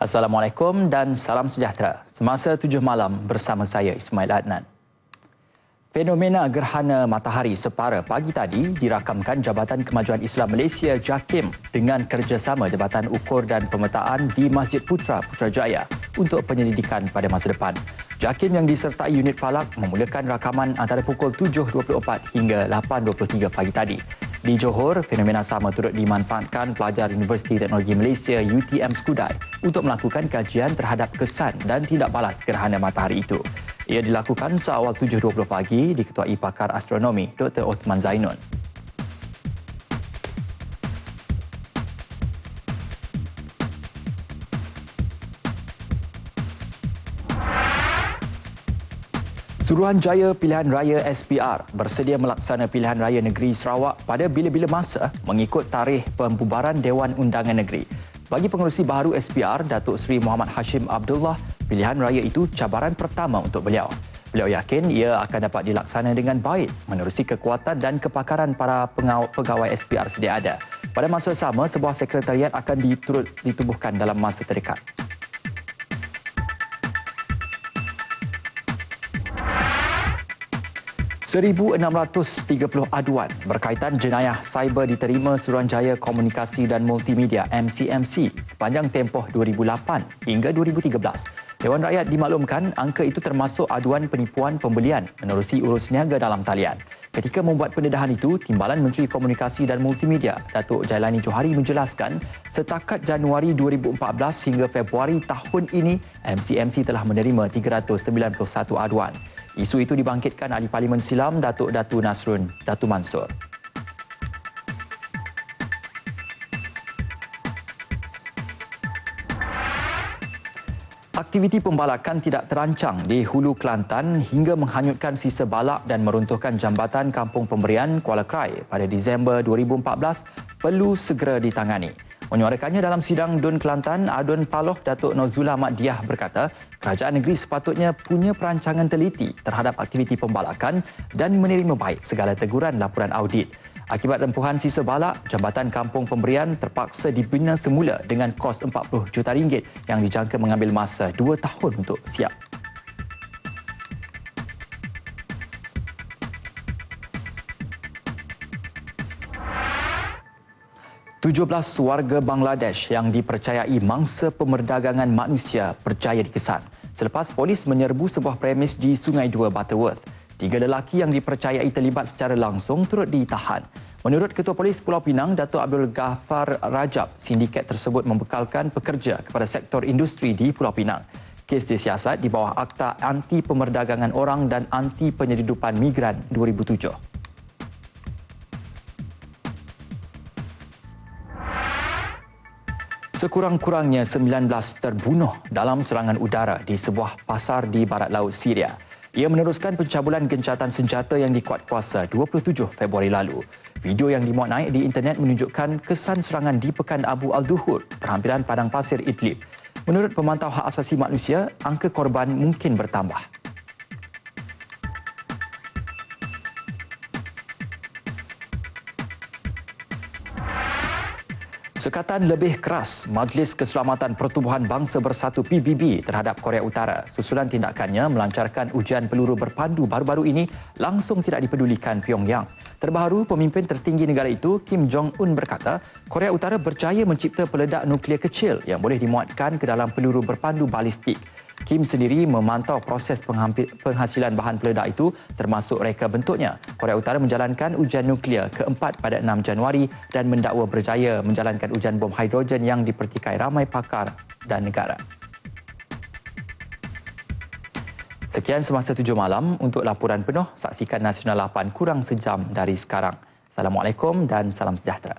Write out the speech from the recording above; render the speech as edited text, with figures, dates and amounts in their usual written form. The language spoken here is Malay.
Assalamualaikum dan salam sejahtera. Semasa 7 malam bersama saya Ismail Adnan. Fenomena gerhana matahari separa pagi tadi dirakamkan Jabatan Kemajuan Islam Malaysia JAKIM dengan kerjasama Jabatan Ukur dan Pemetaan di Masjid Putrajaya untuk penyelidikan pada masa depan. JAKIM yang disertai unit falak memulakan rakaman antara pukul 7.24 hingga 8.23 pagi tadi. Di Johor, fenomena sama turut dimanfaatkan pelajar Universiti Teknologi Malaysia UTM Skudai untuk melakukan kajian terhadap kesan dan tindak balas gerhana matahari itu. Ia dilakukan seawal 7.20 pagi diketuai pakar astronomi Dr. Othman Zainun. Suruhanjaya Pilihan Raya SPR bersedia melaksana Pilihan Raya Negeri Sarawak pada bila-bila masa mengikut tarikh pembubaran Dewan Undangan Negeri. Bagi pengerusi baharu SPR, Datuk Seri Muhammad Hashim Abdullah, pilihan raya itu cabaran pertama untuk beliau. Beliau yakin ia akan dapat dilaksana dengan baik menerusi kekuatan dan kepakaran para pegawai SPR sedia ada. Pada masa sama, sebuah sekretariat akan ditubuhkan dalam masa terdekat. (1,630) aduan berkaitan jenayah cyber diterima Suruhanjaya Komunikasi dan Multimedia MCMC sepanjang tempoh 2008 hingga 2013. Dewan Rakyat dimaklumkan angka itu termasuk aduan penipuan pembelian menerusi urus niaga dalam talian. Ketika membuat pendedahan itu, Timbalan Menteri Komunikasi dan Multimedia Datuk Jailani Johari menjelaskan setakat Januari 2014 hingga Februari tahun ini MCMC telah menerima 391 aduan. Isu itu dibangkitkan Ahli Parlimen Silam Datuk Datu Nasrun Datu Mansur. Aktiviti pembalakan tidak terancang di Hulu Kelantan hingga menghanyutkan sisa balak dan meruntuhkan jambatan Kampung Pemberian Kuala Krai pada Disember 2014 perlu segera ditangani. Menyuarakannya dalam sidang DUN Kelantan, Adun Paloh Datuk Nozula Ahmad Diah berkata, kerajaan negeri sepatutnya punya perancangan teliti terhadap aktiviti pembalakan dan menerima baik segala teguran laporan audit. Akibat rempuhan sisa balak, Jambatan Kampung Pemberian terpaksa dibina semula dengan kos RM40 juta yang dijangka mengambil masa 2 tahun untuk siap. (17) warga Bangladesh yang dipercayai mangsa pemerdagangan manusia berjaya dikesan selepas polis menyerbu sebuah premis di Sungai Dua, Butterworth. 3 lelaki yang dipercayai terlibat secara langsung turut ditahan. Menurut Ketua Polis Pulau Pinang, Datuk Abdul Ghaffar Rajab, sindiket tersebut membekalkan pekerja kepada sektor industri di Pulau Pinang. Kes disiasat di bawah Akta Anti Pemerdagangan Orang dan Anti Penyeludupan Migran 2007. Sekurang-kurangnya 19 terbunuh dalam serangan udara di sebuah pasar di barat laut Syria. Ia meneruskan pencabulan gencatan senjata yang dikuat kuasa 27 Februari lalu. Video yang dimuat naik di internet menunjukkan kesan serangan di Pekan Abu Al-Duhur, perhampiran padang pasir Idlib. Menurut pemantau hak asasi manusia, angka korban mungkin bertambah. Sekatan lebih keras Majlis Keselamatan Pertubuhan Bangsa Bersatu PBB terhadap Korea Utara susulan tindakannya melancarkan ujian peluru berpandu baru-baru ini langsung tidak dipedulikan Pyongyang. Terbaru, pemimpin tertinggi negara itu Kim Jong-un berkata Korea Utara berjaya mencipta peledak nuklear kecil yang boleh dimuatkan ke dalam peluru berpandu balistik. Kim sendiri memantau proses penghasilan bahan peledak itu termasuk reka bentuknya. Korea Utara menjalankan ujian nuklear keempat pada 6 Januari dan mendakwa berjaya menjalankan ujian bom hidrogen yang dipertikai ramai pakar dan negara. Sekian semasa 7 malam. Untuk laporan penuh, saksikan Nasional 8 kurang sejam dari sekarang. Assalamualaikum dan salam sejahtera.